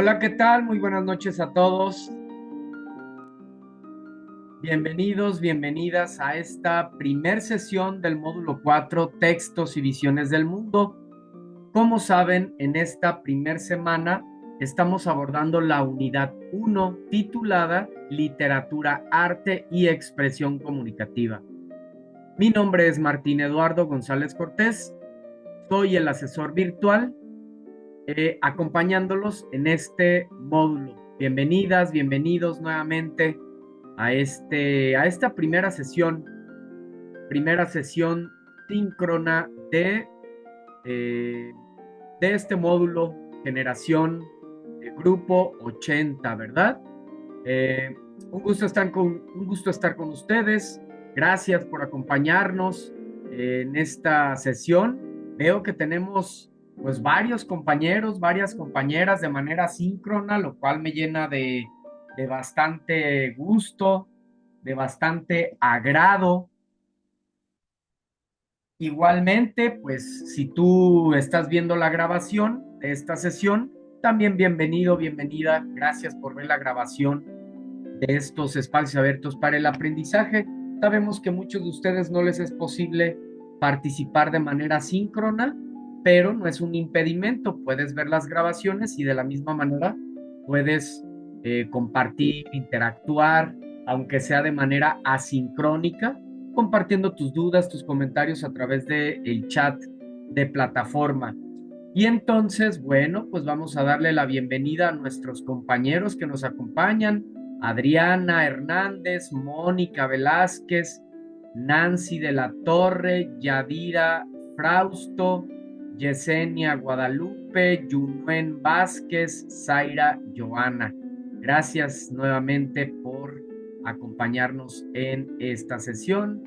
Hola, ¿qué tal? Muy buenas noches a todos. Bienvenidos, bienvenidas a esta primer sesión del módulo 4, Textos y Visiones del Mundo. Como saben, en esta primer semana estamos abordando la unidad 1 titulada Literatura, Arte y Expresión Comunicativa. Mi nombre es Martín Eduardo González Cortés. Soy el asesor virtual acompañándolos en este módulo. Bienvenidas, bienvenidos nuevamente a esta primera sesión síncrona eh, de este módulo, generación grupo 80, ¿verdad? Eh, un gusto estar con ustedes. Gracias por acompañarnos en esta sesión. Veo que tenemos pues varios compañeros, varias compañeras de manera síncrona, lo cual me llena de bastante gusto, de bastante agrado. Igualmente, pues si tú estás viendo la grabación de esta sesión, también bienvenido, bienvenida. Gracias por ver la grabación de estos espacios abiertos para el aprendizaje. Sabemos que a muchos de ustedes no les es posible participar de manera síncrona, pero no es un impedimento. Puedes ver las grabaciones y de la misma manera puedes compartir, interactuar, aunque sea de manera asincrónica, compartiendo tus dudas, tus comentarios a través del chat de plataforma. Y entonces, bueno, pues vamos a darle la bienvenida a nuestros compañeros que nos acompañan: Adriana Hernández, Mónica Velázquez, Nancy de la Torre, Yadira Frausto, Yesenia Guadalupe, Yunuen Vázquez, Zaira Joana. Gracias nuevamente por acompañarnos en esta sesión.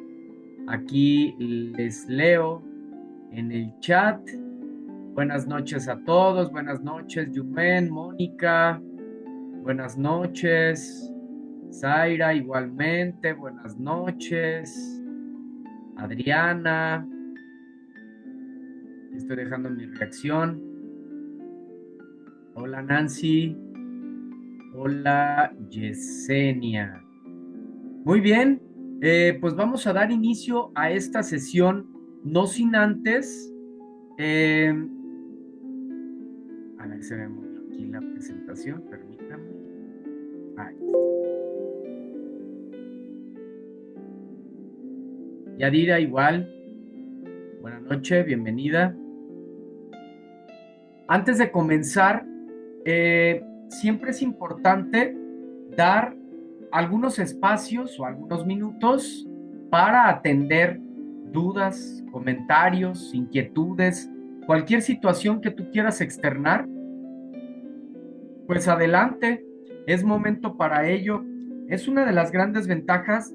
Aquí les leo en el chat. Buenas noches a todos, buenas noches, Yumen, Mónica, buenas noches, Zaira, igualmente, buenas noches, Adriana, estoy dejando mi reacción. Hola Nancy, hola Yesenia. Muy bien, pues vamos a dar inicio a esta sesión, no sin antes, eh, a ver, se me movió aquí la presentación, permítame. Ahí. Yadira, igual, buenas noches, bienvenida. Antes de comenzar, siempre es importante dar algunos espacios o algunos minutos para atender dudas, comentarios, inquietudes, cualquier situación que tú quieras externar. Pues adelante, es momento para ello. Es una de las grandes ventajas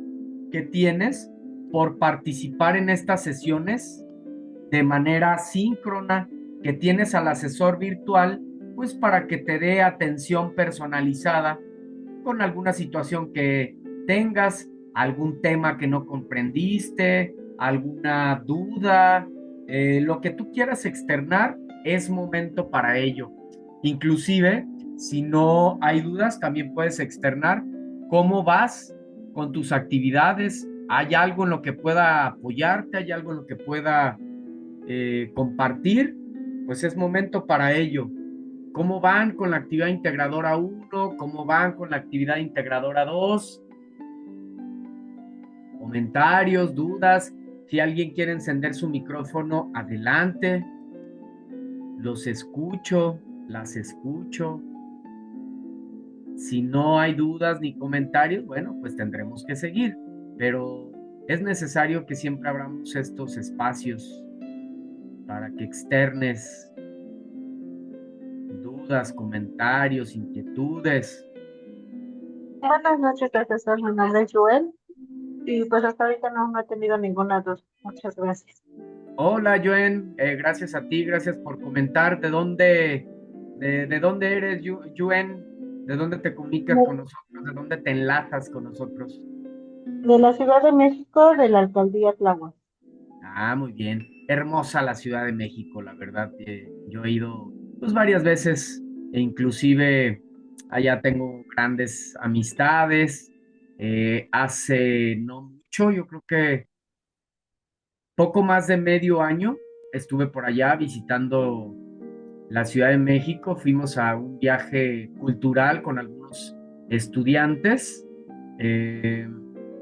que tienes por participar en estas sesiones de manera síncrona, que tienes al asesor virtual, pues para que te dé atención personalizada con alguna situación que tengas, algún tema que no comprendiste, alguna duda, lo que tú quieras externar, es momento para ello. Inclusive, si no hay dudas, también puedes externar cómo vas con tus actividades. ¿Hay algo en lo que pueda apoyarte? ¿Hay algo en lo que pueda compartir? Pues es momento para ello. ¿Cómo van con la actividad integradora 1? ¿Cómo van con la actividad integradora 2? Comentarios, dudas. Si alguien quiere encender su micrófono, adelante. Los escucho, las escucho. Si no hay dudas ni comentarios, bueno, pues tendremos que seguir. Pero es necesario que siempre abramos estos espacios para que externes dudas, comentarios, inquietudes. Buenas noches, profesor. Mi nombre es Joel y pues hasta ahorita no he tenido ninguna duda. Muchas gracias. Hola, Joen, gracias a ti, gracias por comentar de dónde eres, Joen, de dónde te comunicas con De, nosotros, de dónde te enlazas con nosotros. de la Ciudad de México, de la alcaldía Tláhuac. Ah, muy bien. Hermosa la Ciudad de México, la verdad. Yo he ido pues varias veces e inclusive allá tengo grandes amistades. Hace no mucho, yo creo que poco más de medio año, estuve por allá visitando la Ciudad de México. Fuimos a un viaje cultural con algunos estudiantes, eh,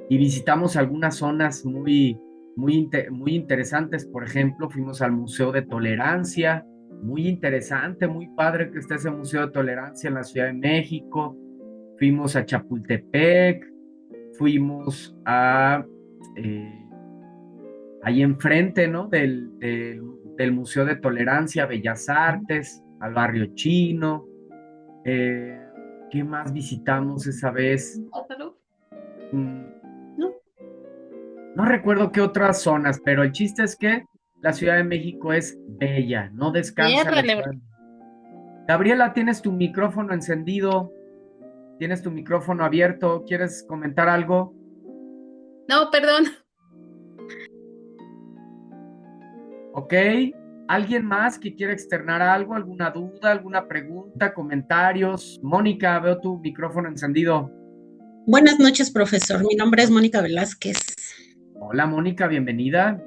y visitamos algunas zonas muy interesantes. Por ejemplo, fuimos al Museo de Tolerancia, muy interesante, muy padre que esté ese Museo de Tolerancia en la Ciudad de México. Fuimos a Chapultepec, fuimos a eh, ahí enfrente, ¿no? Del Museo de Tolerancia, Bellas Artes, al barrio chino. Eh, ¿Qué más visitamos esa vez? Mm, ¿no? No recuerdo qué otras zonas, pero el chiste es que la Ciudad de México es bella, no descansa la Ciérrale, Ciudad. Gabriela, tienes tu micrófono encendido, tienes tu micrófono abierto, ¿quieres comentar algo? no, perdón. ¿Ok? ¿Alguien más que quiera externar algo, alguna duda, alguna pregunta, comentarios? Mónica, veo tu micrófono encendido. Buenas noches, profesor. Mi nombre es Mónica Velázquez. Hola, Mónica, bienvenida.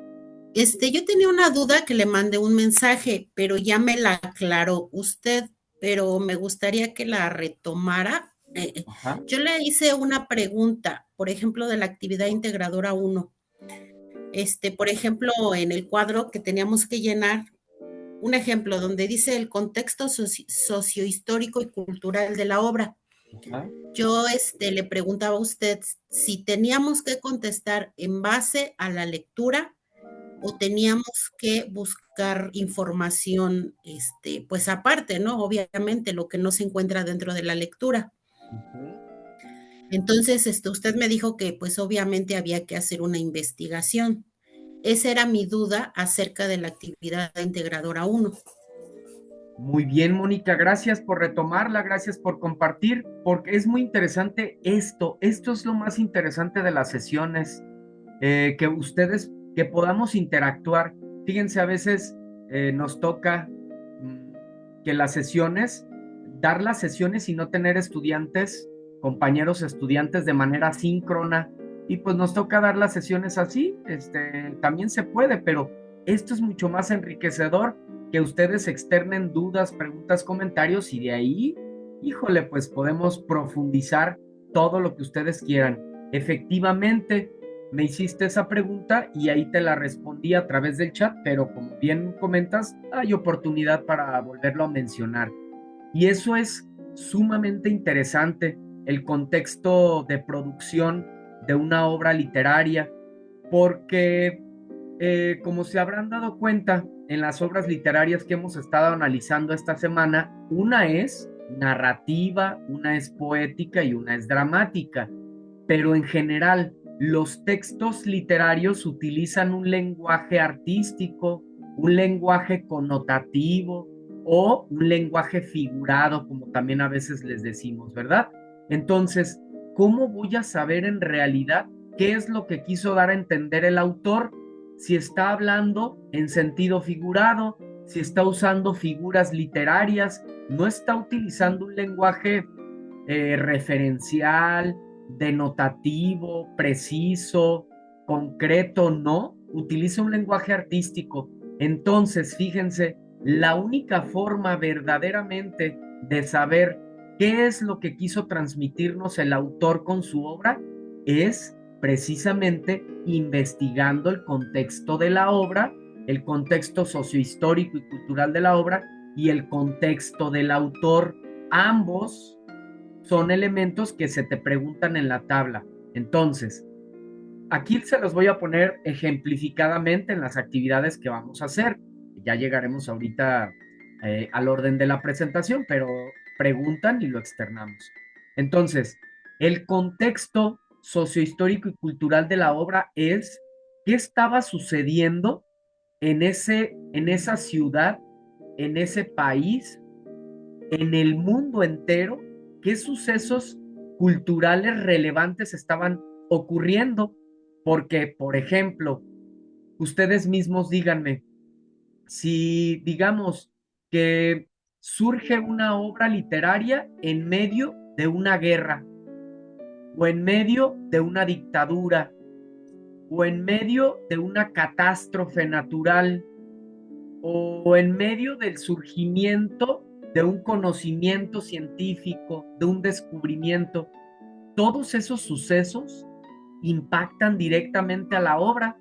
Yo tenía una duda que le mandé un mensaje, pero ya me la aclaró usted, pero me gustaría que la retomara. Ajá, Yo le hice una pregunta, por ejemplo, de la actividad integradora uno. Por ejemplo, en el cuadro que teníamos que llenar, un ejemplo donde dice el contexto sociohistórico y cultural de la obra. ajá. Yo le preguntaba a usted si teníamos que contestar en base a la lectura o teníamos que buscar información, pues aparte, ¿no? Obviamente lo que no se encuentra dentro de la lectura. Ujú. Entonces, usted me dijo que pues obviamente había que hacer una investigación. Esa era mi duda acerca de la actividad integradora uno. Muy bien, Mónica, gracias por retomarla, gracias por compartir, porque es muy interesante esto. Esto es lo más interesante de las sesiones, que ustedes, que podamos interactuar. Fíjense, a veces nos toca que las sesiones, dar las sesiones y no tener estudiantes, compañeros estudiantes de manera síncrona, y pues nos toca dar las sesiones así. También se puede, pero esto es mucho más enriquecedor, que ustedes externen dudas, preguntas, comentarios, y de ahí, híjole, pues podemos profundizar todo lo que ustedes quieran. Efectivamente, me hiciste esa pregunta y ahí te la respondí a través del chat, pero como bien comentas, hay oportunidad para volverlo a mencionar. Y eso es sumamente interesante, el contexto de producción de una obra literaria, porque como se habrán dado cuenta en las obras literarias que hemos estado analizando esta semana, una es narrativa, una es poética y una es dramática, pero en general los textos literarios utilizan un lenguaje artístico, un lenguaje connotativo o un lenguaje figurado, como también a veces les decimos, ¿verdad? Entonces, ¿cómo voy a saber en realidad qué es lo que quiso dar a entender el autor? Si está hablando en sentido figurado, si está usando figuras literarias, no está utilizando un lenguaje referencial, denotativo, preciso, concreto, no, utiliza un lenguaje artístico. Entonces, fíjense, la única forma verdaderamente de saber qué es lo que quiso transmitirnos el autor con su obra es precisamente investigando el contexto de la obra, el contexto sociohistórico y cultural de la obra y el contexto del autor. Ambos son elementos que se te preguntan en la tabla. Entonces, aquí se los voy a poner ejemplificadamente en las actividades que vamos a hacer. Ya llegaremos ahorita al orden de la presentación, pero preguntan y lo externamos. Entonces, el contexto sociohistórico y cultural de la obra es qué estaba sucediendo en esa ciudad, en ese país, en el mundo entero, qué sucesos culturales relevantes estaban ocurriendo. Porque, por ejemplo, ustedes mismos díganme, si digamos que surge una obra literaria en medio de una guerra, o en medio de una dictadura, o en medio de una catástrofe natural, o en medio del surgimiento de un conocimiento científico, de un descubrimiento. Todos esos sucesos impactan directamente a la obra,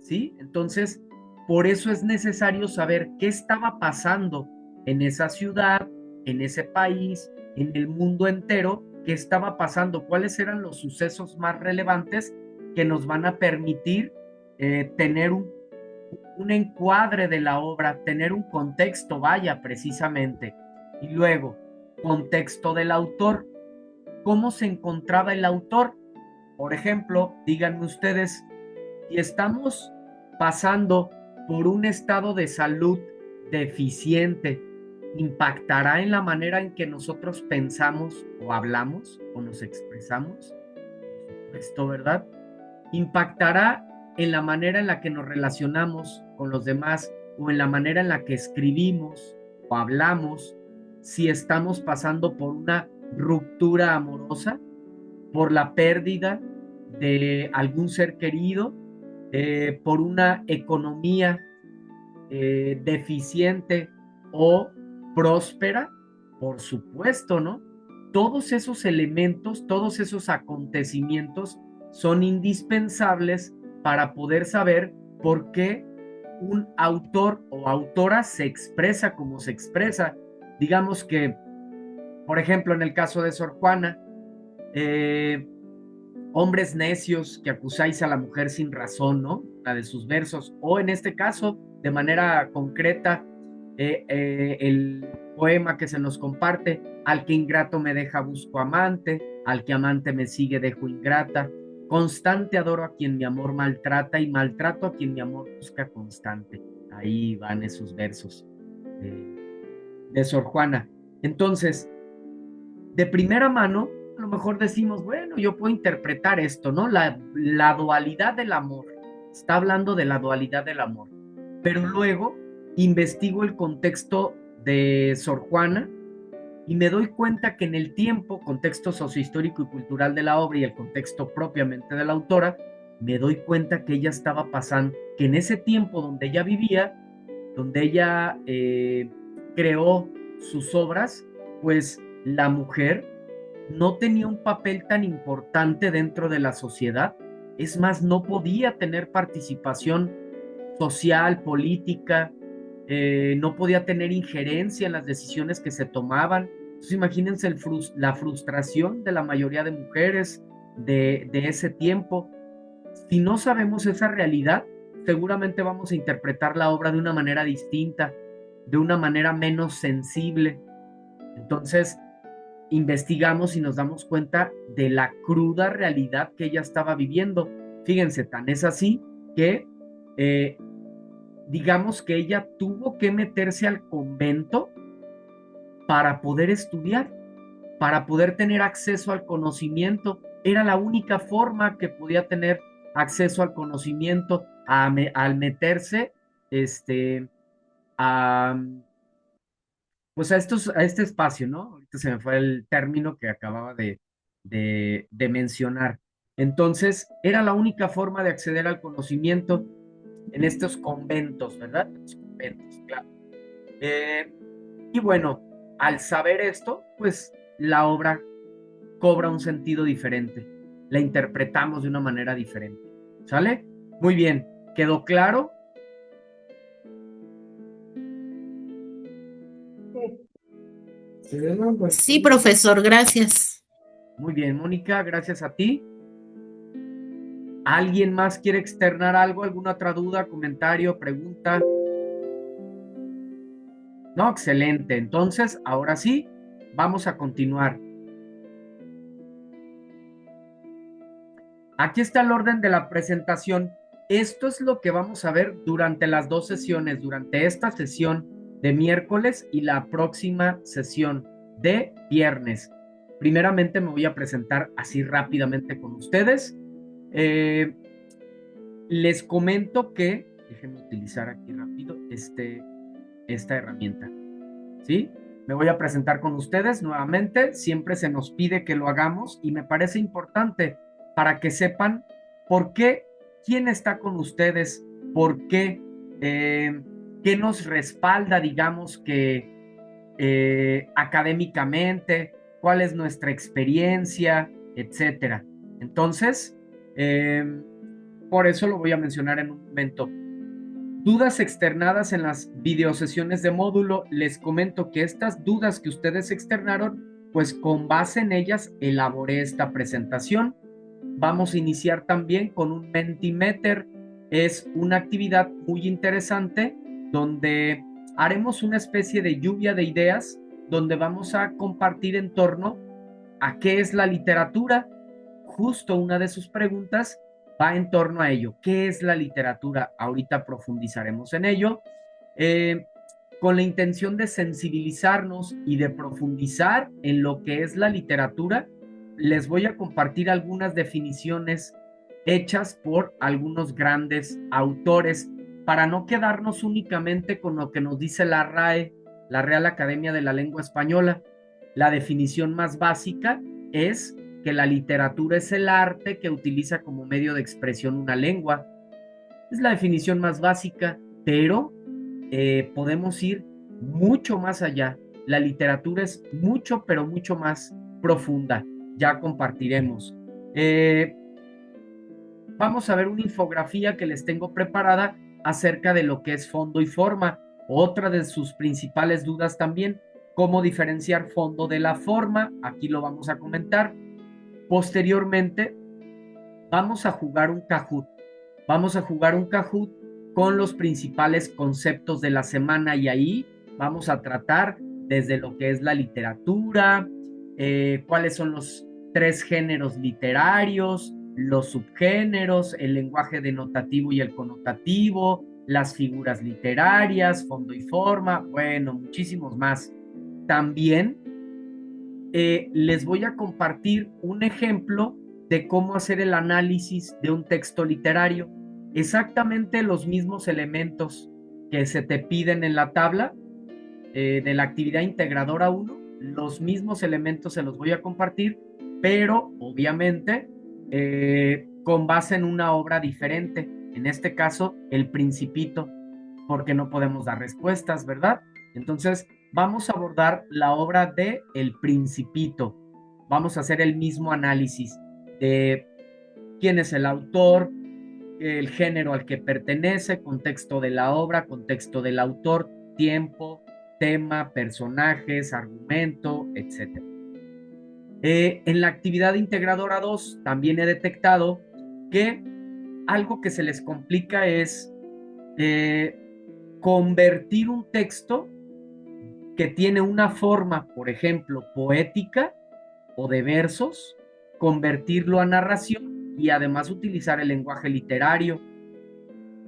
¿sí? Entonces, por eso es necesario saber qué estaba pasando en esa ciudad, en ese país, en el mundo entero, qué estaba pasando, cuáles eran los sucesos más relevantes que nos van a permitir tener un encuadre de la obra, tener un contexto, vaya, precisamente. Y luego, contexto del autor. ¿Cómo se encontraba el autor? Por ejemplo, díganme ustedes, si estamos pasando por un estado de salud deficiente, ¿impactará en la manera en que nosotros pensamos o hablamos o nos expresamos? Esto, ¿verdad? ¿Impactará en la manera en la que nos relacionamos con los demás o en la manera en la que escribimos o hablamos si estamos pasando por una ruptura amorosa, por la pérdida de algún ser querido, por una economía deficiente o próspera? Por supuesto, ¿no? Todos esos elementos, todos esos acontecimientos son indispensables para poder saber por qué un autor o autora se expresa como se expresa. Digamos que, por ejemplo, en el caso de Sor Juana, hombres necios que acusáis a la mujer sin razón, ¿no? La de sus versos, o en este caso, de manera concreta, el poema que se nos comparte: al que ingrato me deja busco amante, al que amante me sigue dejo ingrata, constante adoro a quien mi amor maltrata y maltrato a quien mi amor busca constante. Ahí van esos versos de Sor Juana. Entonces, de primera mano, a lo mejor decimos, bueno, yo puedo interpretar esto, ¿no? La dualidad del amor. Está hablando de la dualidad del amor. Pero luego investigo el contexto de Sor Juana y me doy cuenta que en el tiempo, contexto sociohistórico y cultural de la obra y el contexto propiamente de la autora, me doy cuenta que ella estaba pasando, que en ese tiempo donde ella vivía, donde ella creó sus obras, pues la mujer no tenía un papel tan importante dentro de la sociedad. Es más, no podía tener participación social, política, no podía tener injerencia en las decisiones que se tomaban. Entonces, imagínense la frustración de la mayoría de mujeres de ese tiempo. Si no sabemos esa realidad, seguramente vamos a interpretar la obra de una manera distinta, de una manera menos sensible. Entonces, investigamos y nos damos cuenta de la cruda realidad que ella estaba viviendo. Fíjense, tan es así que digamos que ella tuvo que meterse al convento para poder estudiar, para poder tener acceso al conocimiento. Era la única forma que podía tener acceso al conocimiento al meterse a, pues a este espacio, ¿no? Ahorita se me fue el término que acababa de mencionar. Entonces, era la única forma de acceder al conocimiento en estos conventos, ¿verdad? Los conventos, claro. Eh, y bueno, al saber esto, pues la obra cobra un sentido diferente, la interpretamos de una manera diferente, ¿sale? Muy bien, ¿quedó claro? Sí, profesor, gracias. Muy bien, Mónica, gracias a ti. ¿Alguien más quiere externar algo, alguna otra duda, comentario, pregunta? No, excelente. Entonces, ahora sí, vamos a continuar. Aquí está el orden de la presentación. Esto es lo que vamos a ver durante las dos sesiones, durante esta sesión de miércoles y la próxima sesión de viernes. Primeramente me voy a presentar así rápidamente con ustedes. Les comento que, déjenme utilizar aquí rápido esta herramienta, ¿sí? me voy a presentar con ustedes nuevamente. Siempre se nos pide que lo hagamos y me parece importante para que sepan por qué, quién está con ustedes, por qué, qué nos respalda, digamos que académicamente, cuál es nuestra experiencia, etcétera. Entonces, por eso lo voy a mencionar en un momento. Dudas externadas en las videosesiones de módulo. Les comento que estas dudas que ustedes externaron, pues con base en ellas elaboré esta presentación. Vamos a iniciar también con un Mentimeter. Es una actividad muy interesante donde haremos una especie de lluvia de ideas donde vamos a compartir en torno a qué es la literatura. Justo una de sus preguntas va en torno a ello. ¿Qué es la literatura? Ahorita profundizaremos en ello. Con la intención de sensibilizarnos y de profundizar en lo que es la literatura, les voy a compartir algunas definiciones hechas por algunos grandes autores para no quedarnos únicamente con lo que nos dice la RAE, la Real Academia de la Lengua Española. La definición más básica es que la literatura es el arte que utiliza como medio de expresión una lengua. Es la definición más básica, pero podemos ir mucho más allá. La literatura es mucho, pero mucho más profunda. Ya compartiremos. Vamos a ver una infografía que les tengo preparada acerca de lo que es fondo y forma. Otra de sus principales dudas también, cómo diferenciar fondo de la forma. Aquí lo vamos a comentar. Posteriormente, vamos a jugar un Kahoot. Vamos a jugar un Kahoot con los principales conceptos de la semana y ahí vamos a tratar desde lo que es la literatura, cuáles son los 3 géneros literarios, los subgéneros, el lenguaje denotativo y el connotativo, las figuras literarias, fondo y forma, bueno, muchísimos más. También les voy a compartir un ejemplo de cómo hacer el análisis de un texto literario. Exactamente los mismos elementos que se te piden en la tabla de la actividad integradora 1, los mismos elementos se los voy a compartir, pero obviamente con base en una obra diferente. En este caso, El Principito, porque no podemos dar respuestas, ¿verdad? Entonces, vamos a abordar la obra de El Principito. Vamos a hacer el mismo análisis de quién es el autor, el género al que pertenece, contexto de la obra, contexto del autor, tiempo, tema, personajes, argumento, etc. En la actividad integradora 2 también he detectado que algo que se les complica es convertir un texto que tiene una forma, por ejemplo, poética o de versos, convertirlo a narración y además utilizar el lenguaje literario.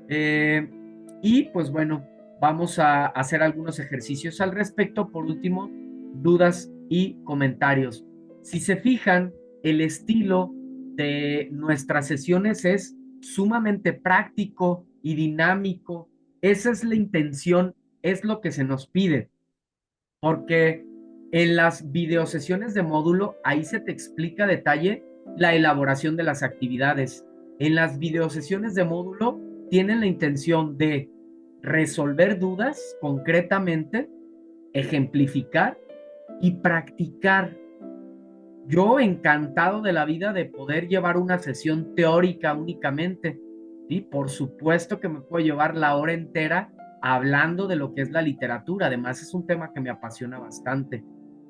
Y pues bueno, vamos a hacer algunos ejercicios al respecto. Por último, dudas y comentarios. Si se fijan, el estilo de nuestras sesiones es sumamente práctico y dinámico. Esa es la intención, es lo que se nos pide, porque en las videosesiones de módulo, ahí se te explica a detalle la elaboración de las actividades. En las videosesiones de módulo tienen la intención de resolver dudas concretamente, ejemplificar y practicar. Yo encantado de la vida de poder llevar una sesión teórica únicamente, y por supuesto que me puedo llevar la hora entera hablando de lo que es la literatura. Además es un tema que me apasiona bastante.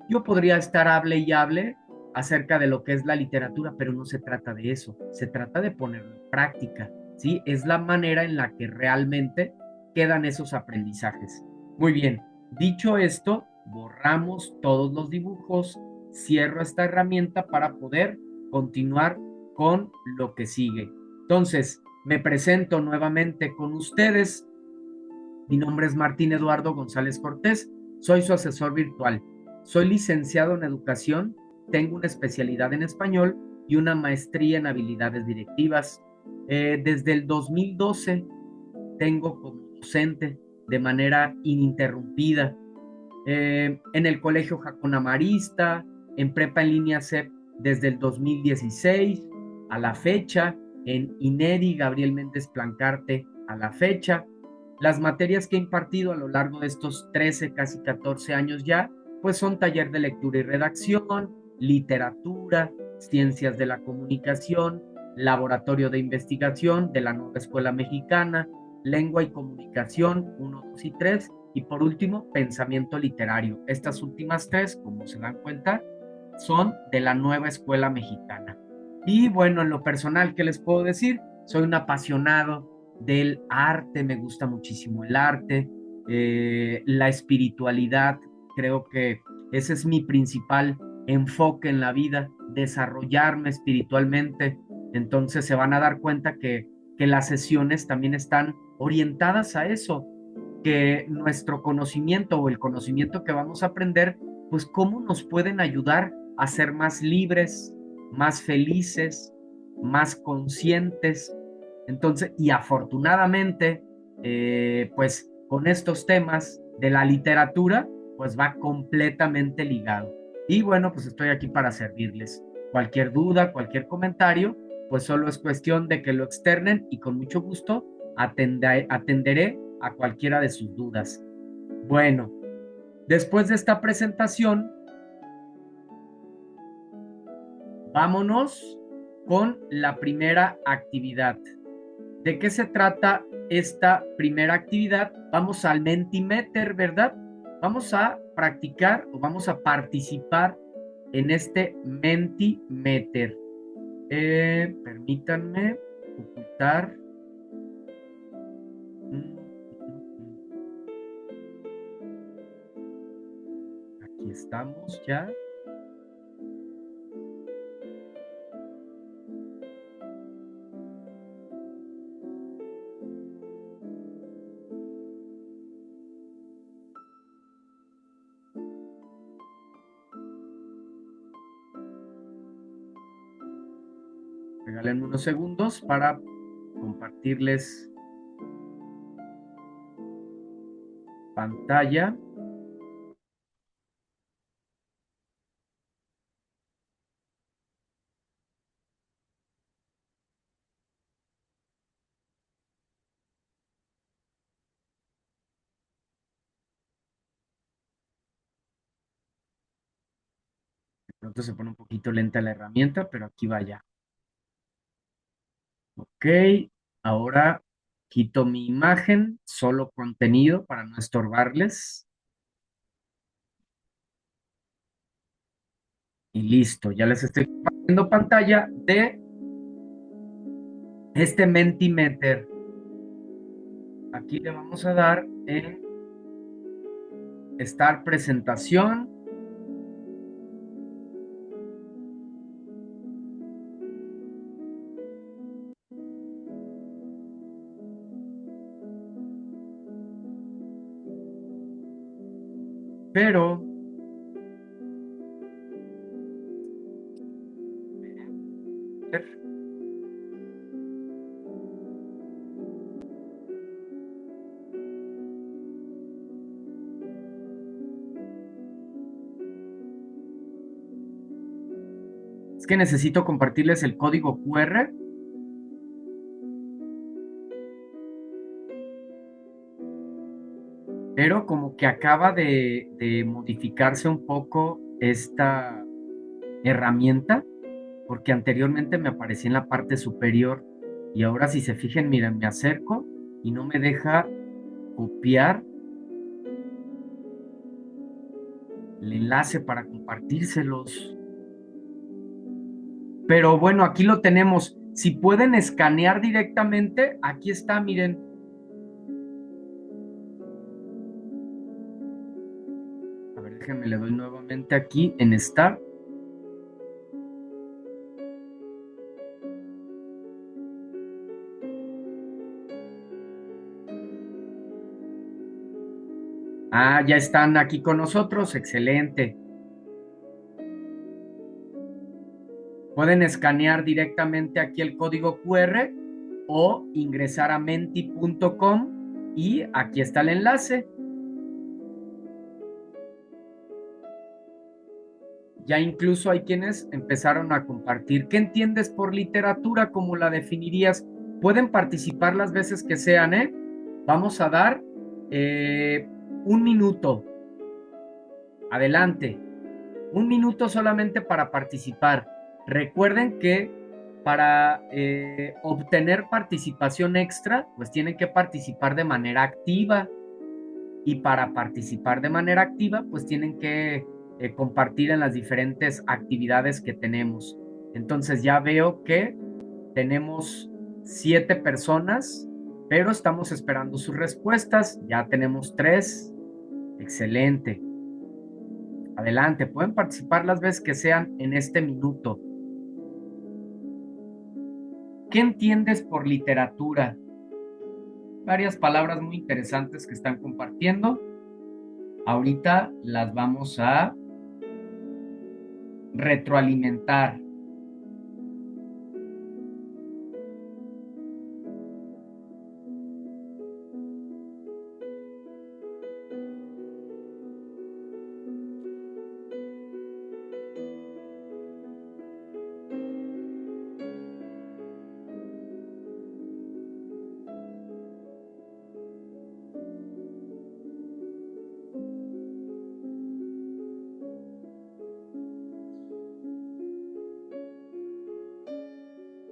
Yo podría estar hable y hable acerca de lo que es la literatura, pero no se trata de eso, se trata de ponerlo en práctica, ¿sí? Es la manera en la que realmente quedan esos aprendizajes. Muy bien, dicho esto, borramos todos los dibujos, cierro esta herramienta para poder continuar con lo que sigue. Entonces, me presento nuevamente con ustedes. Mi nombre es Martín Eduardo González Cortés, soy su asesor virtual. Soy licenciado en educación, tengo una especialidad en español y una maestría en habilidades directivas. Desde el 2012 tengo como docente de manera ininterrumpida. en el Colegio Jacona Marista, en Prepa en Línea CEP desde el 2016 a la fecha, en INEDI Gabriel Méndez Plancarte a la fecha. Las materias que he impartido a lo largo de estos 13, casi 14 años ya, pues son taller de lectura y redacción, literatura, ciencias de la comunicación, laboratorio de investigación de la Nueva Escuela Mexicana, lengua y comunicación 1, 2 y 3, y por último, pensamiento literario. Estas últimas tres, como se dan cuenta, son de la Nueva Escuela Mexicana. Y bueno, en lo personal, ¿qué les puedo decir? Soy un apasionado del arte, me gusta muchísimo el arte, la espiritualidad, creo que ese es mi principal enfoque en la vida, desarrollarme espiritualmente. Entonces se van a dar cuenta que las sesiones también están orientadas a eso, que nuestro conocimiento o el conocimiento que vamos a aprender, pues cómo nos pueden ayudar a ser más libres, más felices, más conscientes. Entonces, y afortunadamente, pues con estos temas de la literatura, pues va completamente ligado. Y bueno, pues estoy aquí para servirles. Cualquier duda, cualquier comentario, pues solo es cuestión de que lo externen y con mucho gusto atenderé a cualquiera de sus dudas. Bueno, después de esta presentación, vámonos con la primera actividad. ¿De qué se trata esta primera actividad? Vamos al Mentimeter, ¿verdad? Vamos a practicar o vamos a participar en este Mentimeter. Permítanme ocultar. Aquí estamos ya. Regálenme unos segundos para compartirles pantalla. De pronto se pone un poquito lenta la herramienta, pero aquí va ya. Ok, ahora quito mi imagen, solo contenido para no estorbarles. Y listo, ya les estoy compartiendo pantalla de este Mentimeter. Aquí le vamos a dar en Start presentación. Pero es que necesito compartirles el código QR. Pero como que acaba de modificarse un poco esta herramienta, porque anteriormente me aparecía en la parte superior y ahora si se fijan, miren, me acerco y no me deja copiar el enlace para compartírselos. Pero bueno, aquí lo tenemos. Si pueden escanear directamente, aquí está, miren. A ver, déjenme, le doy nuevamente aquí en Start. Ah, ya están aquí con nosotros, excelente. Pueden escanear directamente aquí el código QR o ingresar a menti.com y aquí está el enlace. Ya incluso hay quienes empezaron a compartir. ¿Qué entiendes por literatura? ¿Cómo la definirías? Pueden participar las veces que sean, ¿eh? Vamos a dar 1 minuto. Adelante. 1 minuto solamente para participar. Recuerden que para obtener participación extra, pues tienen que participar de manera activa. Y para participar de manera activa, pues tienen que compartir en las diferentes actividades que tenemos. Entonces ya veo que tenemos 7 personas, pero estamos esperando sus respuestas. Ya tenemos 3. Excelente. Adelante, pueden participar las veces que sean en este minuto. ¿Qué entiendes por literatura? Varias palabras muy interesantes que están compartiendo. Ahorita las vamos a retroalimentar.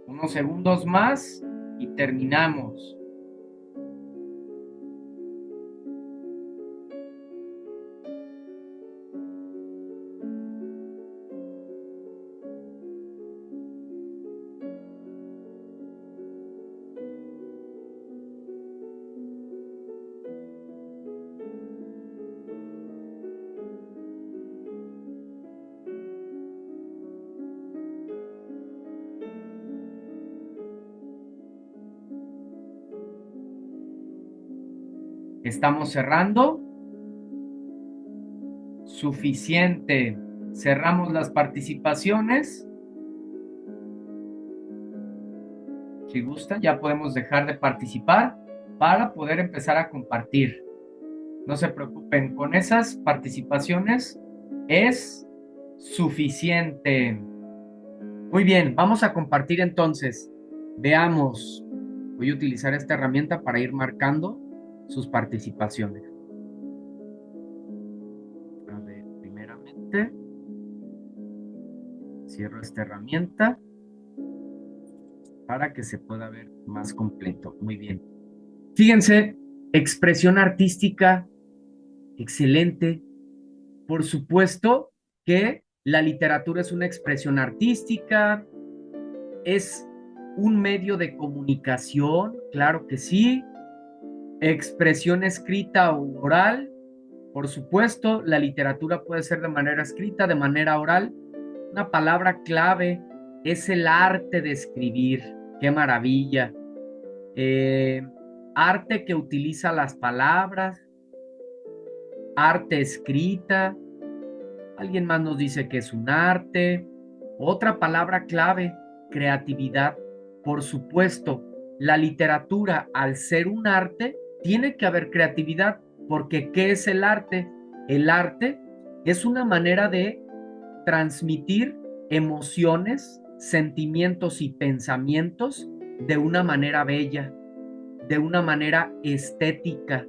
Unos segundos más y terminamos. Estamos cerrando. Suficiente. Cerramos las participaciones. Si gustan, ya podemos dejar de participar para poder empezar a compartir. No se preocupen, con esas participaciones es suficiente. Muy bien, vamos a compartir entonces. Veamos. Voy a utilizar esta herramienta para ir marcando sus participaciones. A ver, primeramente, cierro esta herramienta para que se pueda ver más completo. Muy bien. Fíjense, expresión artística, excelente. Por supuesto que la literatura es una expresión artística, es un medio de comunicación, claro que sí. Expresión escrita o oral, por supuesto, la literatura puede ser de manera escrita, de manera oral. Una palabra clave es el arte de escribir. ¡Qué maravilla! Arte que utiliza las palabras, arte escrita. Alguien más nos dice que es un arte. Otra palabra clave, creatividad. Por supuesto, la literatura, al ser un arte, tiene que haber creatividad, porque ¿qué es el arte? El arte es una manera de transmitir emociones, sentimientos y pensamientos de una manera bella, de una manera estética.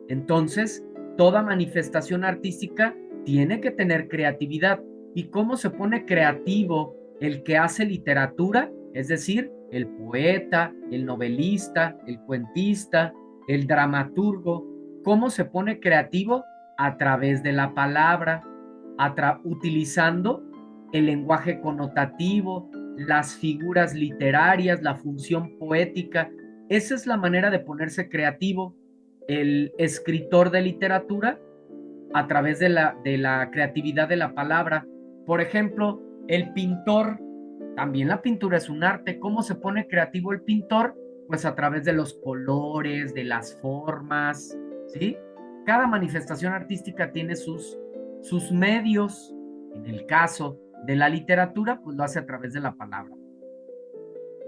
Entonces, toda manifestación artística tiene que tener creatividad. ¿Y cómo se pone creativo el que hace literatura? Es decir, el poeta, el novelista, el cuentista, el dramaturgo. ¿Cómo se pone creativo? A través de la palabra, utilizando el lenguaje connotativo, las figuras literarias, la función poética. Esa es la manera de ponerse creativo. El escritor de literatura a través de la creatividad de la palabra. Por ejemplo, el pintor, también la pintura es un arte. ¿Cómo se pone creativo el pintor? Pues a través de los colores, de las formas, ¿sí? Cada manifestación artística tiene sus medios. En el caso de la literatura, pues lo hace a través de la palabra.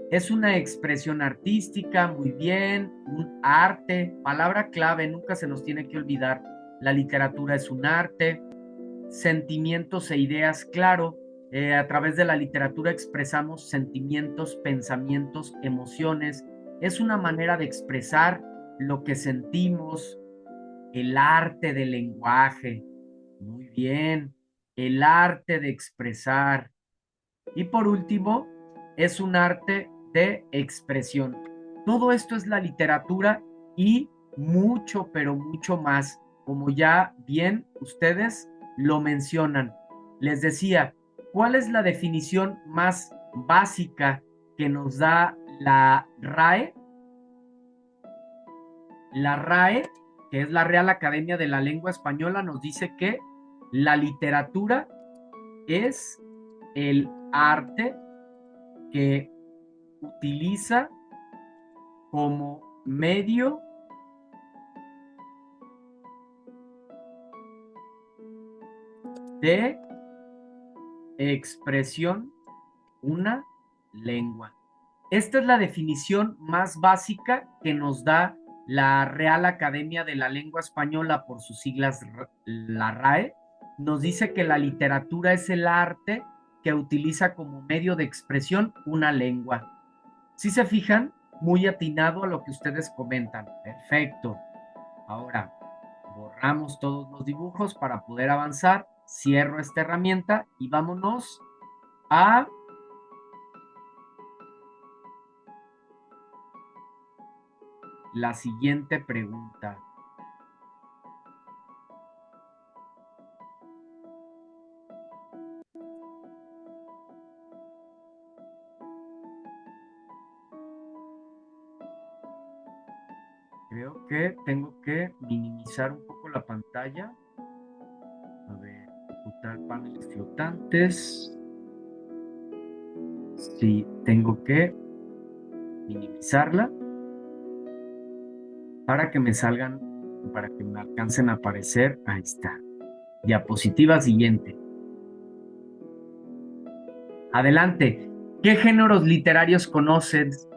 Es una expresión artística, muy bien, un arte, palabra clave, nunca se nos tiene que olvidar. La literatura es un arte. sentimientos e ideas, claro. A través de la literatura expresamos sentimientos, pensamientos, emociones. Es una manera de expresar lo que sentimos, el arte del lenguaje. Muy bien, el arte de expresar. Y por último, es un arte de expresión. Todo esto es la literatura y mucho, pero mucho más, como ya bien ustedes lo mencionan. Les decía, ¿cuál es la definición más básica que nos da la RAE? La RAE, que es la Real Academia de la Lengua Española, nos dice que la literatura es el arte que utiliza como medio de expresión una lengua. Esta es la definición más básica que nos da la Real Academia de la Lengua Española, por sus siglas la RAE. Nos dice que la literatura es el arte que utiliza como medio de expresión una lengua. Si se fijan, muy atinado a lo que ustedes comentan. Perfecto. Ahora, borramos todos los dibujos para poder avanzar. Cierro esta herramienta y vámonos a la siguiente pregunta. Creo que tengo que minimizar un poco la pantalla. A ver, ocultar paneles flotantes. Sí, tengo que minimizarla para que me salgan, para que me alcancen a aparecer. Ahí está. Diapositiva siguiente. Adelante. ¿Qué géneros literarios conoces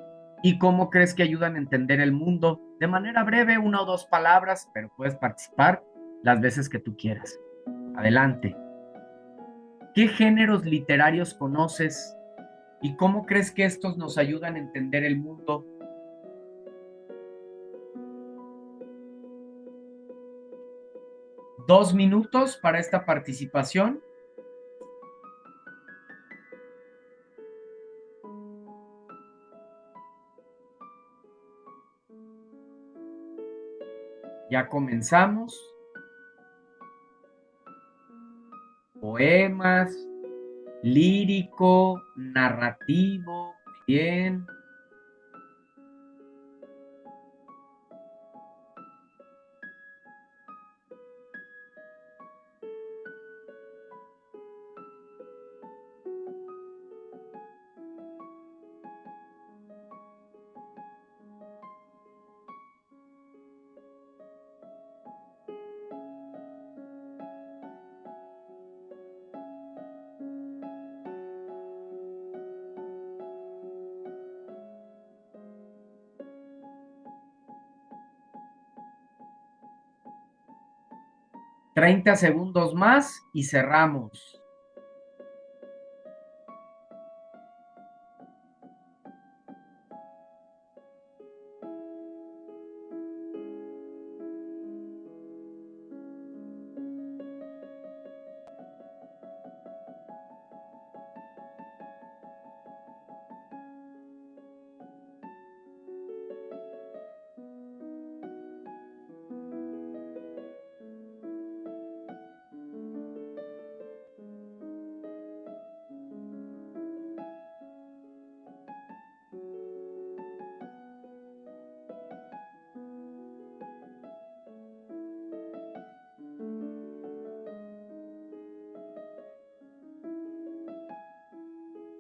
y cómo crees que ayudan a entender el mundo? De manera breve, 1 o 2 palabras, pero puedes participar las veces que tú quieras. Adelante. ¿Qué géneros literarios conoces y cómo crees que estos nos ayudan a entender el mundo? Dos minutos para esta participación. Ya comenzamos. Poemas, lírico, narrativo, bien. Treinta segundos más y cerramos.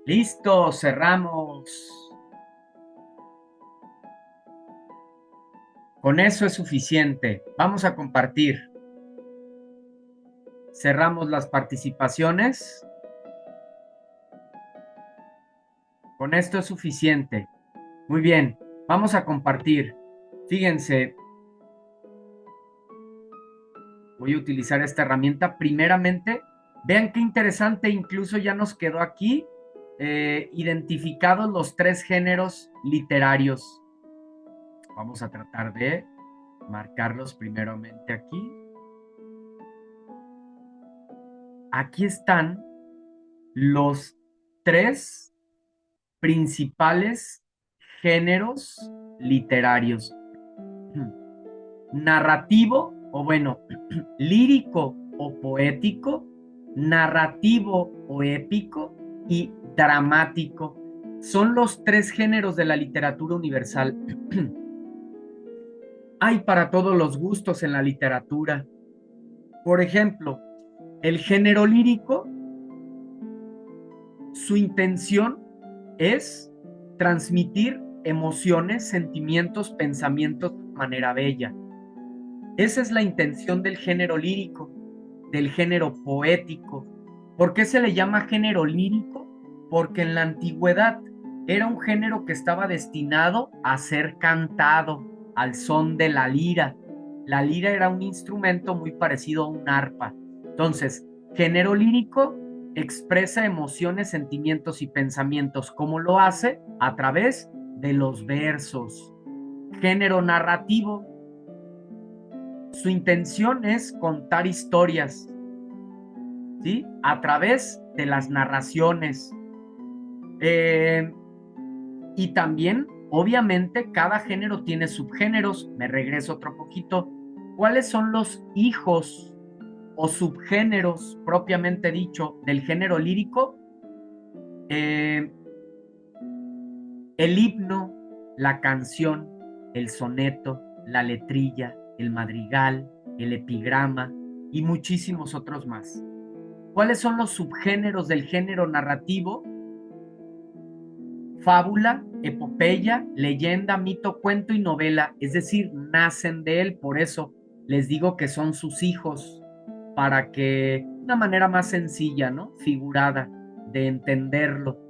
Listo, cerramos. Con eso es suficiente. Vamos a compartir. Cerramos las participaciones. Con esto es suficiente. Muy bien, vamos a compartir. Fíjense, voy a utilizar esta herramienta. Primeramente, vean qué interesante, incluso ya nos quedó aquí identificados los 3 géneros literarios. Vamos a tratar de marcarlos primeramente aquí. Aquí están los 3 principales géneros literarios. Narrativo, o bueno, lírico o poético, narrativo o épico y dramático. Son los 3 géneros de la literatura universal. Hay para todos los gustos en la literatura. Por ejemplo, el género lírico, su intención es transmitir emociones, sentimientos, pensamientos de manera bella. Esa es la intención del género lírico, del género poético. ¿Por qué se le llama género lírico? Porque en la antigüedad era un género que estaba destinado a ser cantado al son de la lira. La lira era un instrumento muy parecido a un arpa. Entonces, género lírico expresa emociones, sentimientos y pensamientos. ¿Cómo lo hace? A través de los versos. Género narrativo, su intención es contar historias, ¿sí? A través de las narraciones. Y también, obviamente, cada género tiene subgéneros. Me regreso otro poquito. ¿Cuáles son los hijos o subgéneros, propiamente dicho, del género lírico? El himno, la canción, el soneto, la letrilla, el madrigal, el epigrama y muchísimos otros más. ¿Cuáles son los subgéneros del género narrativo? Fábula, epopeya, leyenda, mito, cuento y novela, es decir, nacen de él. Por eso les digo que son sus hijos, para que una manera más sencilla, ¿no? Figurada de entenderlo.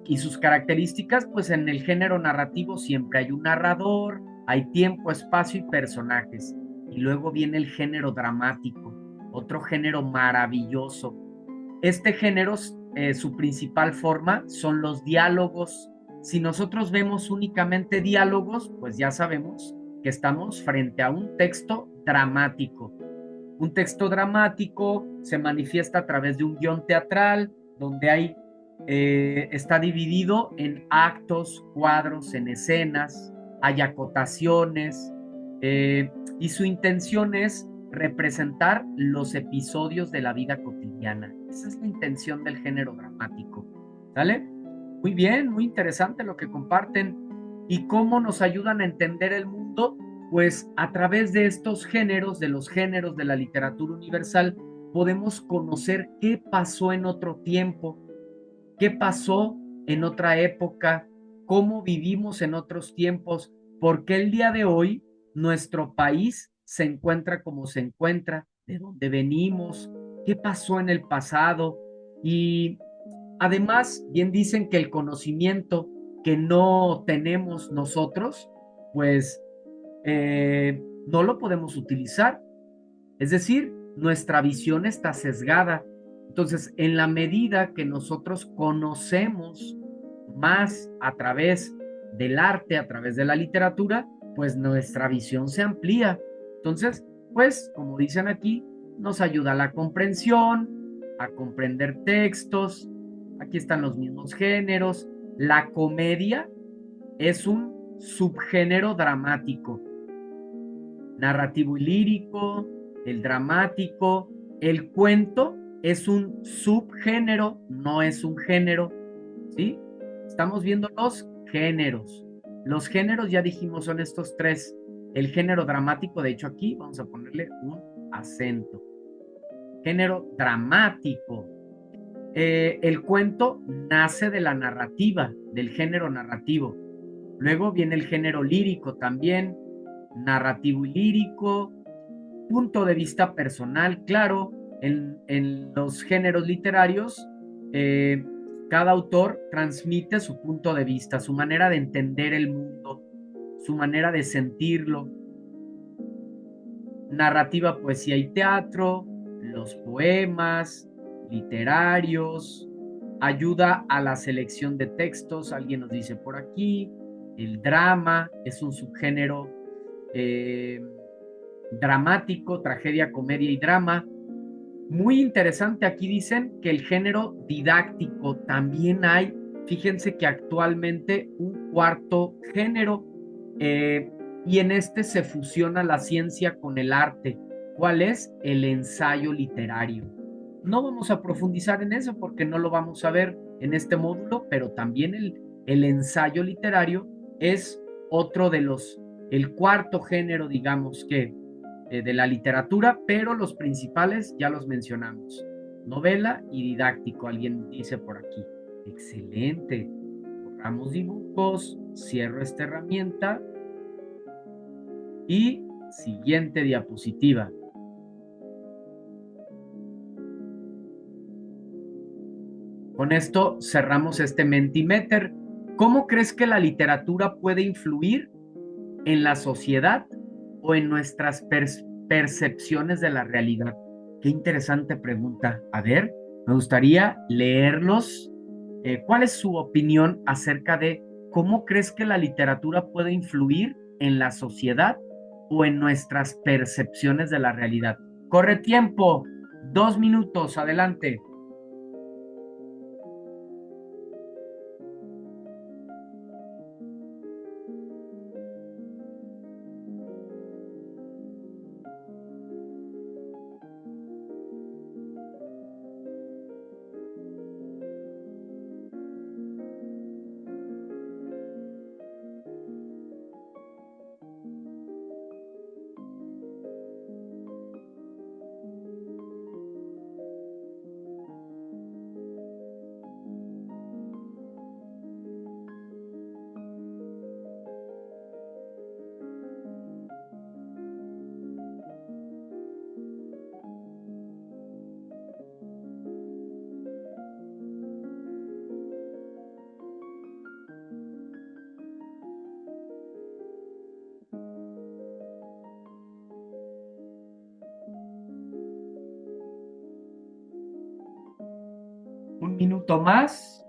Y sus características, pues en el género narrativo siempre hay un narrador, hay tiempo, espacio y personajes. Y luego viene el género dramático, otro género maravilloso. Este género, su principal forma son los diálogos. Si nosotros vemos únicamente diálogos, pues ya sabemos que estamos frente a un texto dramático. Un texto dramático se manifiesta a través de un guión teatral, donde hay está dividido en actos, cuadros, en escenas, hay acotaciones, y su intención es representar los episodios de la vida cotidiana. Esa es la intención del género dramático. ¿Sale? Muy bien, muy interesante lo que comparten. ¿Y cómo nos ayudan a entender el mundo? Pues a través de estos géneros, de los géneros de la literatura universal, podemos conocer qué pasó en otro tiempo, qué pasó en otra época, cómo vivimos en otros tiempos, por qué el día de hoy nuestro país se encuentra como se encuentra, de dónde venimos, qué pasó en el pasado. Y además, bien dicen que el conocimiento que no tenemos nosotros, pues no lo podemos utilizar. Es decir, nuestra visión está sesgada. Entonces, en la medida que nosotros conocemos más a través del arte, a través de la literatura, pues nuestra visión se amplía. Entonces, pues, como dicen aquí, nos ayuda a la comprensión, a comprender textos. Aquí están los mismos géneros. La comedia es un subgénero dramático, narrativo y lírico, el dramático. El cuento es un subgénero, no es un género, ¿sí? Estamos viendo los géneros. Los géneros, ya dijimos, son estos 3. El género dramático, de hecho aquí vamos a ponerle un acento. Género dramático. El cuento nace de la narrativa, del género narrativo. Luego viene el género lírico también, narrativo y lírico, punto de vista personal, claro. En los géneros literarios, cada autor transmite su punto de vista, su manera de entender el mundo, su manera de sentirlo. narrativa, poesía y teatro, los poemas literarios, ayuda a la selección de textos, alguien nos dice por aquí, el drama es un subgénero eh, dramático, tragedia, comedia y drama. Muy interesante, aquí dicen que el género didáctico también hay, fíjense que actualmente un cuarto género, eh, y en este se fusiona la ciencia con el arte. ¿Cuál es? El ensayo literario. No vamos a profundizar en eso porque no lo vamos a ver en este módulo, pero también el ensayo literario es otro de el cuarto género, digamos que de la literatura, pero los principales ya los mencionamos. Novela y didáctico, alguien dice por aquí. Excelente. Borramos dibujos, cierro esta herramienta y siguiente diapositiva. Con esto cerramos este Mentimeter. ¿Cómo crees que la literatura puede influir en la sociedad o en nuestras percepciones de la realidad? Qué interesante pregunta. A ver, me gustaría leerlos. ¿Cuál es su opinión acerca de cómo crees que la literatura puede influir en la sociedad o en nuestras percepciones de la realidad? Corre tiempo. 2 minutos. Adelante. Un minuto más.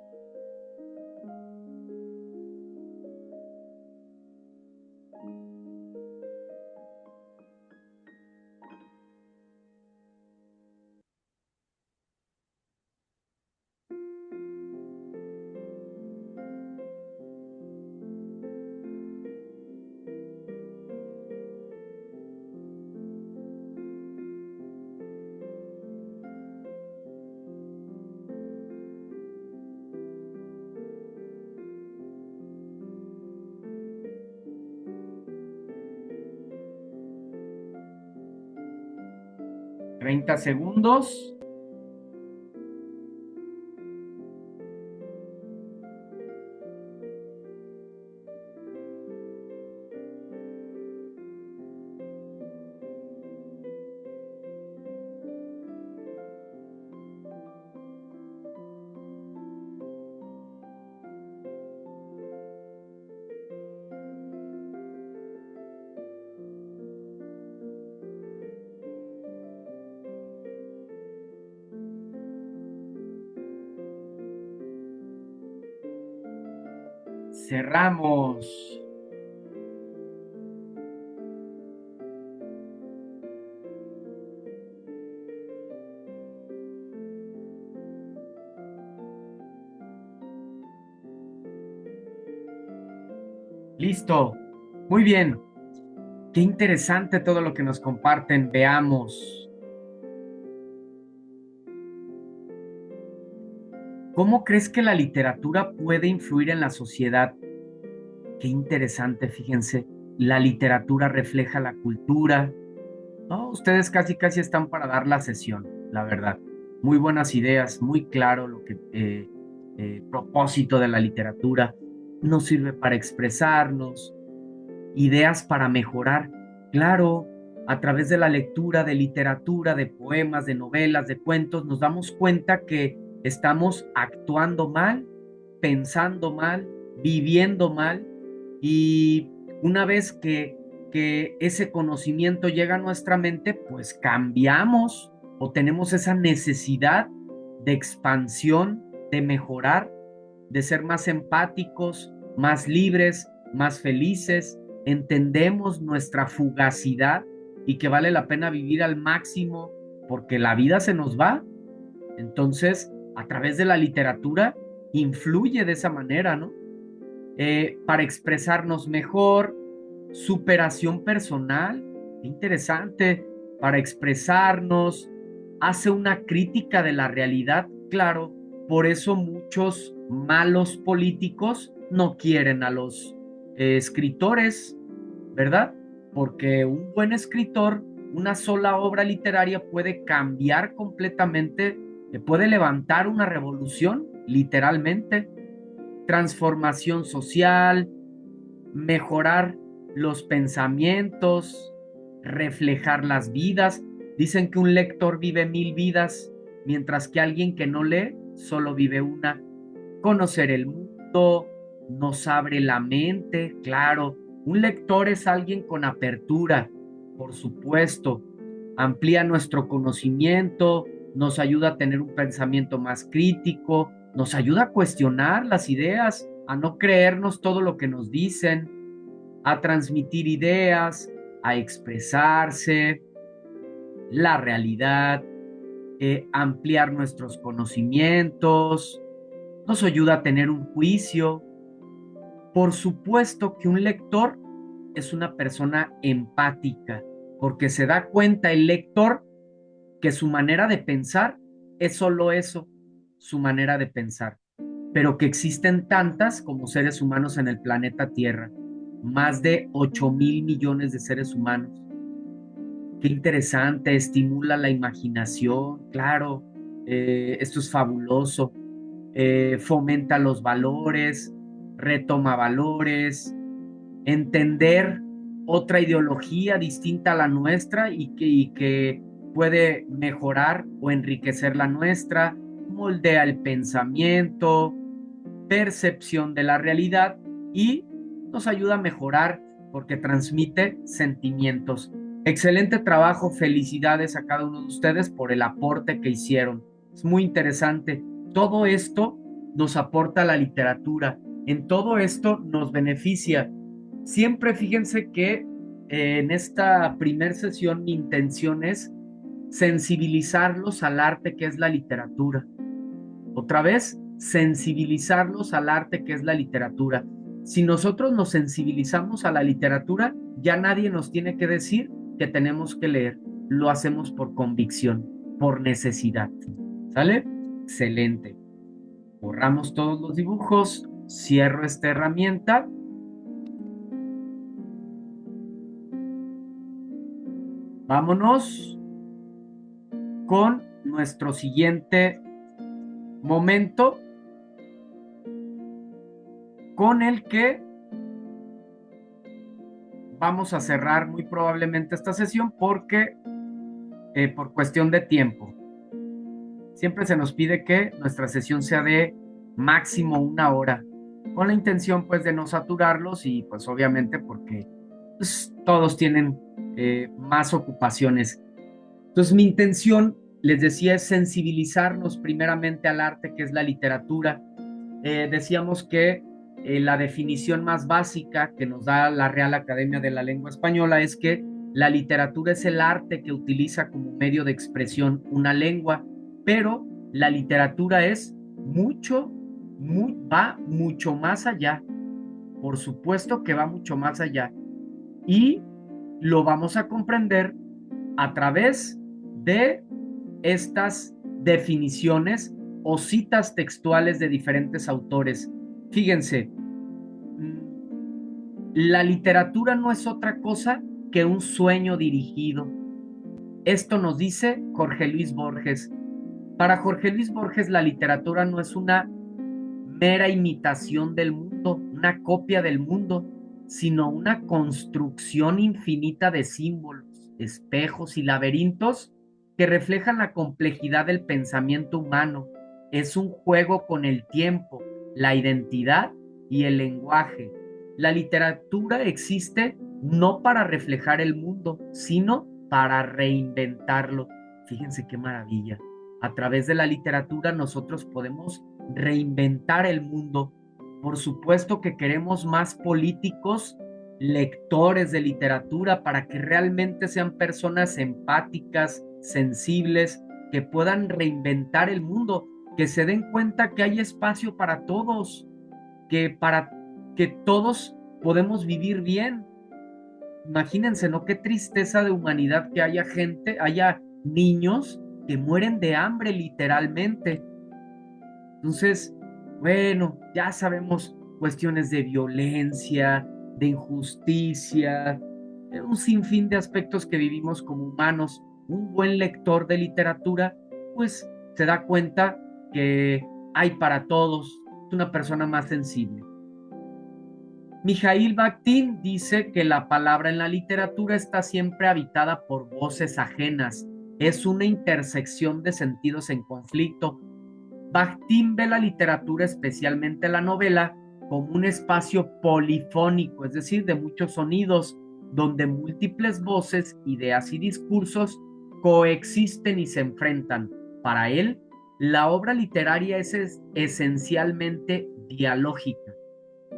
¿30 segundos? Cerramos. Listo. Muy bien. Qué interesante todo lo que nos comparten. Veamos. ¿Cómo crees que la literatura puede influir en la sociedad? Qué interesante, fíjense. La literatura refleja la cultura. No, ustedes casi casi están para dar la sesión, la verdad. Muy buenas ideas, muy claro lo que propósito de la literatura. Nos sirve para expresarnos, ideas para mejorar. Claro, a través de la lectura de literatura, de poemas, de novelas, de cuentos, nos damos cuenta que estamos actuando mal, pensando mal, viviendo mal, y una vez que que ese conocimiento llega a nuestra mente, pues cambiamos o tenemos esa necesidad de expansión, de mejorar, de ser más empáticos, más libres, más felices. Entendemos nuestra fugacidad y que vale la pena vivir al máximo porque la vida se nos va. Entonces, a través de la literatura, influye de esa manera, ¿no? Para expresarnos mejor, superación personal, interesante, para expresarnos, hace una crítica de la realidad, claro, por eso muchos malos políticos no quieren a los escritores, ¿verdad? Porque un buen escritor, una sola obra literaria puede cambiar completamente, puede levantar una revolución, literalmente, transformación social, mejorar los pensamientos, reflejar las vidas. Dicen que un lector vive 1000 vidas, mientras que alguien que no lee solo vive una. Conocer el mundo nos abre la mente, claro. Un lector es alguien con apertura, por supuesto. Amplía nuestro conocimiento, nos ayuda a tener un pensamiento más crítico, nos ayuda a cuestionar las ideas, a no creernos todo lo que nos dicen, a transmitir ideas, a expresarse, la realidad, ampliar nuestros conocimientos, nos ayuda a tener un juicio. Por supuesto que un lector es una persona empática, porque se da cuenta el lector que su manera de pensar es solo eso, su manera de pensar, pero que existen tantas como seres humanos en el planeta Tierra, más de 8.000 millones de seres humanos. Qué interesante, estimula la imaginación, claro, esto es fabuloso, fomenta los valores, retoma valores, entender otra ideología distinta a la nuestra y que puede mejorar o enriquecer la nuestra, moldea el pensamiento, percepción de la realidad y nos ayuda a mejorar porque transmite sentimientos. Excelente trabajo, felicidades a cada uno de ustedes por el aporte que hicieron. Es muy interesante. Todo esto nos aporta la literatura. En todo esto nos beneficia. Siempre fíjense que en esta primer sesión mi intención es sensibilizarlos al arte que es la literatura. Otra vez, sensibilizarlos al arte que es la literatura. Si nosotros nos sensibilizamos a la literatura, ya nadie nos tiene que decir que tenemos que leer. Lo hacemos por convicción, por necesidad. ¿Sale? Excelente. Borramos todos los dibujos. Cierro esta herramienta. Vámonos con nuestro siguiente momento, con el que vamos a cerrar muy probablemente esta sesión porque por cuestión de tiempo. Siempre se nos pide que nuestra sesión sea de máximo 1 hora, con la intención pues de no saturarlos y pues obviamente porque pues, todos tienen más ocupaciones. Entonces mi intención, les decía, es sensibilizarnos primeramente al arte que es la literatura. Decíamos que la definición más básica que nos da la Real Academia de la Lengua Española es que la literatura es el arte que utiliza como medio de expresión una lengua, pero la literatura es va mucho más allá. Por supuesto que va mucho más allá. Y lo vamos a comprender a través de estas definiciones o citas textuales de diferentes autores. Fíjense, la literatura no es otra cosa que un sueño dirigido. Esto nos dice Jorge Luis Borges. Para Jorge Luis Borges, la literatura no es una mera imitación del mundo, una copia del mundo, sino una construcción infinita de símbolos, espejos y laberintos que reflejan la complejidad del pensamiento humano. Es un juego con el tiempo, la identidad y el lenguaje. La literatura existe no para reflejar el mundo, sino para reinventarlo. Fíjense qué maravilla. A través de la literatura nosotros podemos reinventar el mundo. Por supuesto que queremos más políticos, lectores de literatura, para que realmente sean personas empáticas, sensibles, que puedan reinventar el mundo, que se den cuenta que hay espacio para todos, para que todos podemos vivir bien. Imagínense, ¿no? Qué tristeza de humanidad que haya gente, haya niños que mueren de hambre literalmente. Entonces, bueno, ya sabemos cuestiones de violencia, de injusticia, un sinfín de aspectos que vivimos como humanos. Un buen lector de literatura, pues se da cuenta que hay para todos, es una persona más sensible. Mijail Bakhtin dice que la palabra en la literatura está siempre habitada por voces ajenas, es una intersección de sentidos en conflicto. Bakhtin ve la literatura, especialmente la novela, como un espacio polifónico, es decir, de muchos sonidos, donde múltiples voces, ideas y discursos coexisten y se enfrentan. Para él, la obra literaria es esencialmente dialógica.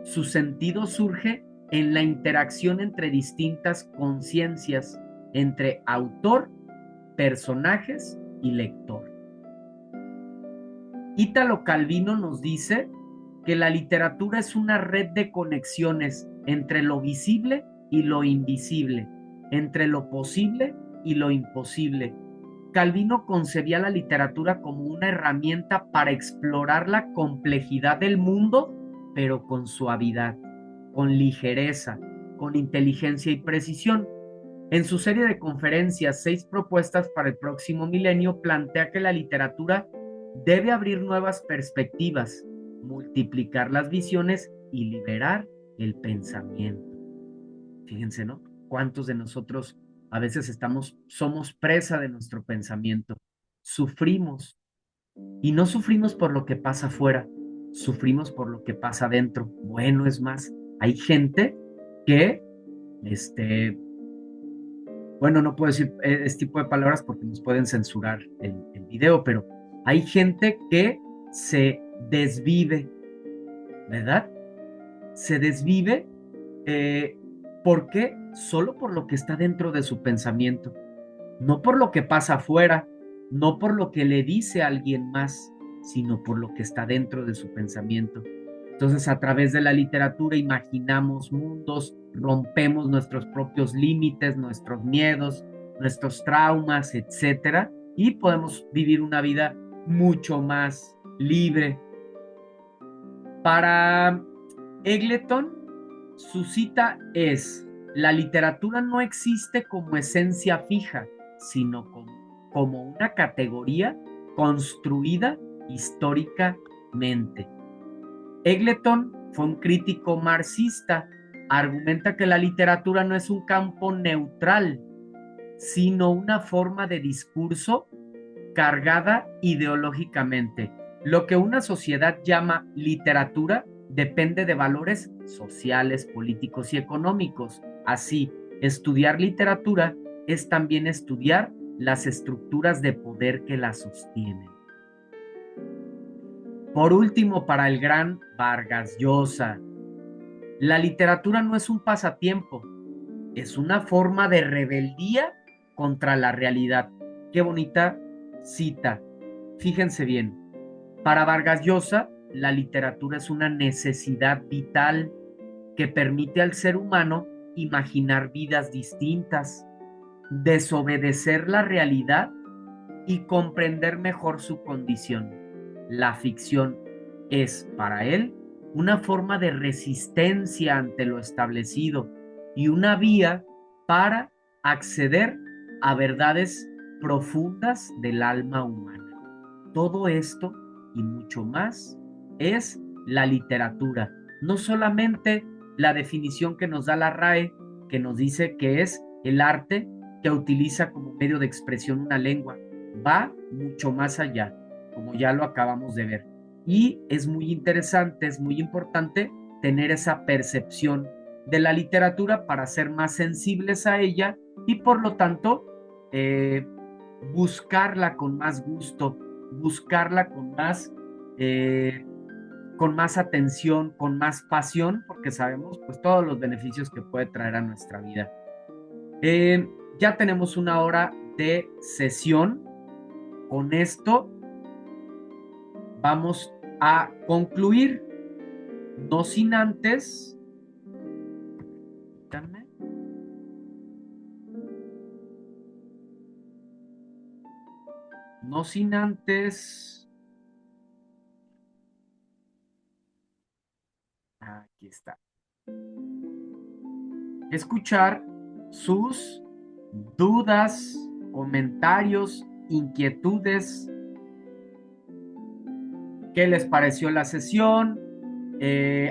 Su sentido surge en la interacción entre distintas conciencias, entre autor, personajes y lector. Italo Calvino nos dice que la literatura es una red de conexiones entre lo visible y lo invisible, entre lo posible y lo imposible. Calvino concebía la literatura como una herramienta para explorar la complejidad del mundo, pero con suavidad, con ligereza, con inteligencia y precisión. En su serie de conferencias, 6 propuestas para el próximo milenio, plantea que la literatura debe abrir nuevas perspectivas, multiplicar las visiones y liberar el pensamiento. Fíjense, ¿no? ¿Cuántos de nosotros a veces somos presa de nuestro pensamiento? Sufrimos, y no sufrimos por lo que pasa afuera, sufrimos por lo que pasa adentro. Bueno, es más, hay gente que, bueno, no puedo decir este tipo de palabras porque nos pueden censurar el video, pero hay gente que se desvive, ¿verdad? Se desvive, ¿por qué? Solo por lo que está dentro de su pensamiento, no por lo que pasa afuera, no por lo que le dice a alguien más, sino por lo que está dentro de su pensamiento. Entonces, a través de la literatura imaginamos mundos, rompemos nuestros propios límites, nuestros miedos, nuestros traumas, etcétera, y podemos vivir una vida mucho más libre. Para Eggleton, su cita es: la literatura no existe como esencia fija, sino como una categoría construida históricamente. Eggleton fue un crítico marxista. Argumenta que la literatura no es un campo neutral, sino una forma de discurso cargada ideológicamente. Lo que una sociedad llama literatura depende de valores sociales, políticos y económicos. Así, estudiar literatura es también estudiar las estructuras de poder que la sostienen. Por último, para el gran Vargas Llosa, la literatura no es un pasatiempo, es una forma de rebeldía contra la realidad. Qué bonita cita. Fíjense bien, para Vargas Llosa, la literatura es una necesidad vital que permite al ser humano imaginar vidas distintas, desobedecer la realidad y comprender mejor su condición. La ficción es, para él, una forma de resistencia ante lo establecido y una vía para acceder a verdades profundas del alma humana. Todo esto y mucho más es la literatura. No solamente la definición que nos da la RAE, que nos dice que es el arte que utiliza como medio de expresión una lengua, va mucho más allá, como ya lo acabamos de ver. Y es muy interesante, es muy importante tener esa percepción de la literatura para ser más sensibles a ella y por lo tanto buscarla con más gusto, buscarla con más atención, con más pasión, porque sabemos pues todos los beneficios que puede traer a nuestra vida. Ya tenemos una hora de sesión. Con esto vamos a concluir, no sin antes, no sin antes, aquí está, escuchar sus dudas, comentarios, inquietudes. ¿Qué les pareció la sesión?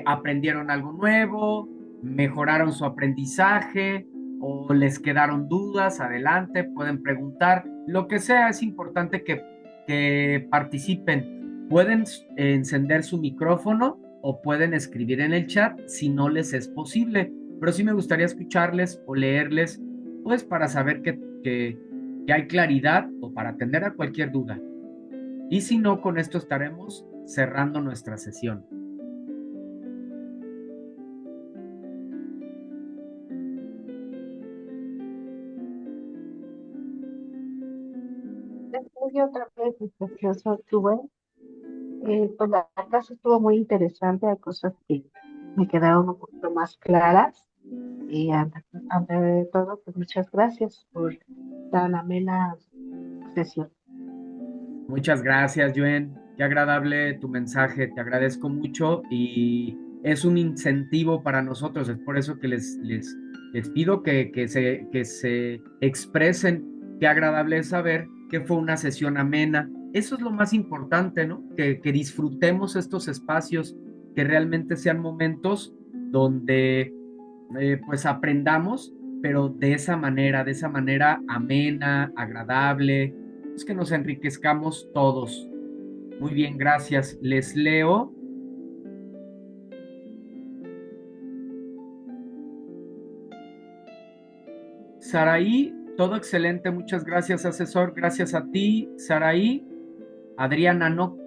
¿Aprendieron algo nuevo? ¿Mejoraron su aprendizaje? ¿O les quedaron dudas? Adelante, pueden preguntar. Lo que sea, es importante que participen. Pueden encender su micrófono o pueden escribir en el chat si no les es posible. Pero sí me gustaría escucharles o leerles, pues para saber que hay claridad o para atender a cualquier duda. Y si no, con esto estaremos cerrando nuestra sesión. Después de otra vez, mi precioso Rubén, pues la clase estuvo muy interesante, hay cosas que me quedaron un poquito más claras. Y ante de todo, pues muchas gracias por tan amena sesión. Muchas gracias, Joen. Qué agradable tu mensaje. Te agradezco mucho y es un incentivo para nosotros. Es por eso que les pido que se expresen. Qué agradable es saber que fue una sesión amena. Eso es lo más importante, ¿no? Que disfrutemos estos espacios, que realmente sean momentos donde pues aprendamos, pero de esa manera amena, agradable, es que nos enriquezcamos todos. Muy bien, gracias. Les leo. Saraí, todo excelente, muchas gracias, asesor. Gracias a ti, Saraí. Adriana, no.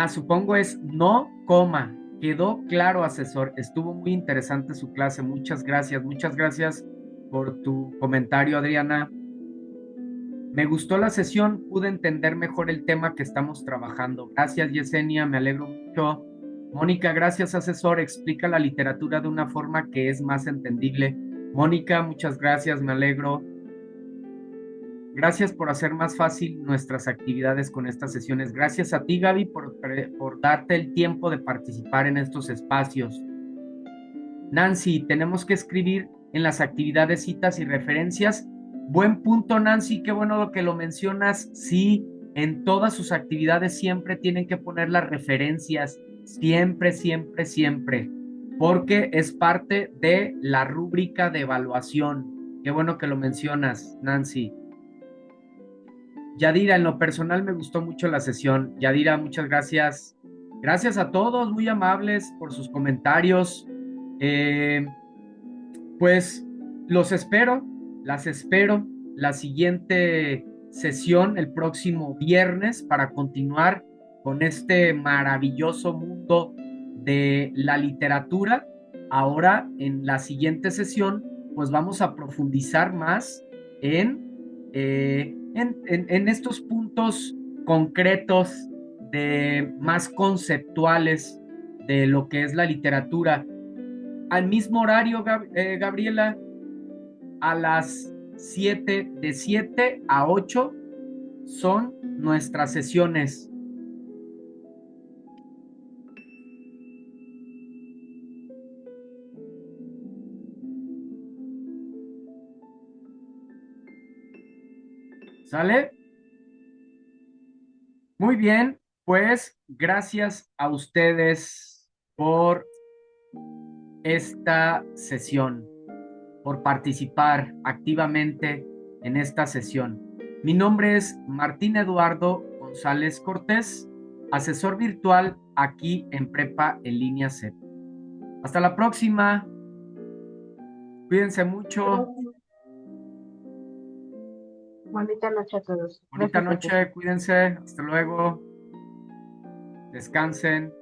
Supongo es no coma. Quedó claro, asesor. Estuvo muy interesante su clase. Muchas gracias. Muchas gracias por tu comentario, Adriana. Me gustó la sesión. Pude entender mejor el tema que estamos trabajando. Gracias, Yesenia. Me alegro mucho. Mónica, gracias, asesor. Explica la literatura de una forma que es más entendible. Mónica, muchas gracias. Me alegro. Gracias por hacer más fácil nuestras actividades con estas sesiones. Gracias a ti, Gaby, por darte el tiempo de participar en estos espacios. Nancy, tenemos que escribir en las actividades citas y referencias. Buen punto, Nancy, qué bueno que lo mencionas. Sí, en todas sus actividades siempre tienen que poner las referencias. Siempre, siempre, siempre. Porque es parte de la rúbrica de evaluación. Qué bueno que lo mencionas, Nancy. Yadira, en lo personal me gustó mucho la sesión. Yadira, muchas gracias. Gracias a todos, muy amables por sus comentarios. Pues los espero, las espero la siguiente sesión el próximo viernes para continuar con este maravilloso mundo de la literatura. Ahora en la siguiente sesión pues vamos a profundizar más en estos puntos concretos más conceptuales de lo que es la literatura. Al mismo horario, Gabriela, a las 7, de 7 a 8 son nuestras sesiones. ¿Sale? Muy bien, pues gracias a ustedes por esta sesión, por participar activamente en esta sesión. Mi nombre es Martín Eduardo González Cortés, asesor virtual aquí en Prepa en Línea CEP. Hasta la próxima. Cuídense mucho. Bonita noche a todos. Bonita Gracias, Pepe. noche, cuídense. Hasta luego. Descansen.